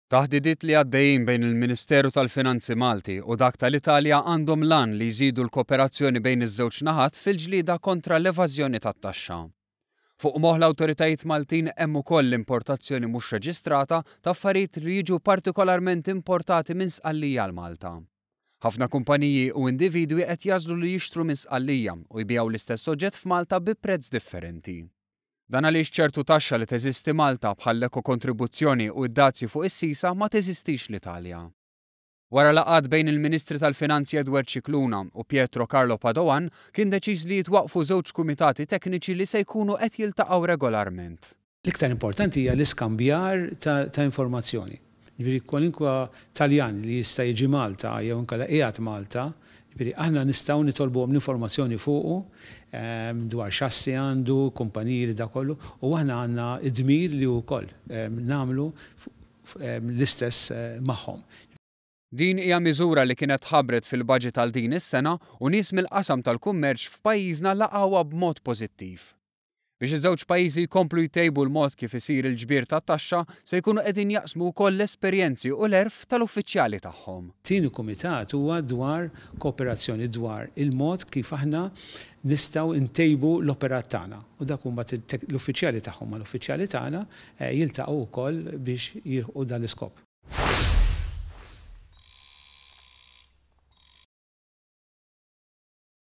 Taħdidiet li għaddejjin bejn il-Ministeru tal-Finanzi Malti u dak tal-Italja għandhom lan li jżidu l-kooperazzjoni bejn iż-żewġ naħat fil-ġlieda kontra l-evażjoni tat-taxxa. Fuq moħħ l-awtoritajiet Maltin hemm ukoll l-importazzjoni mhux reġistrata ta' affarijiet li jiġu partikolarment importati minn Sqallija l Malta. Ħafna kumpaniji u individwi qed jażlu li jixtru minn Sqallija u jbijaw l-istess oġġett f'Malta bi prezz differenti. Dan għaliex ċertu taxxa li teżisti Malta bħal eko-kontribuzzjoni u d-dazzi fuq is-sisa ma teżistix l-Italja. Wara laqgħat bejn il-Ministri tal-Finanzi Edward Cicluna u Pietro Carlo Padoan kien deċiż li jitwaqqfu żewġ kumitati tekniċi li se jkunu qed jiltaqgħu regolarment. L-iktar importanti hija l-iskambjar ta' informazzjoni. Ġifieri kwalinkwa Taljan li jista' jiġi Malta jew inkella qiegħed Malta, aħna nistgħu nitolbuhom l-informazzjoni fuqu dwar xassi għandu, kumpaniji li da kollu, u aħna għandna id-dmir li wkoll nagħmlu l-istess magħhom. Din hija miżura li kienet ħabbret fil-baġit għal din is-sena u nies mill-qasam tal-kummerċ f'pajjiżna laqgħuha b'mod pożittiv. Biex iż-żewġ pajjiżi jkomplu jtejbu l-mod kif isir il-ġbir tat-taxxa se jkunu qegħdin jaqsmu wkoll l-esperjenzi u l-erf tal-uffiċjali tagħhom. Tieni kumitat huwa dwar kooperazzjoni dwar il-mod kif aħna nistgħu ntejbu l-operat tagħna. U dak huma l-uffiċjali tagħhom mal-uffiċjali tagħna jiltaqgħu wkoll biex jilħqu dan l-iskop.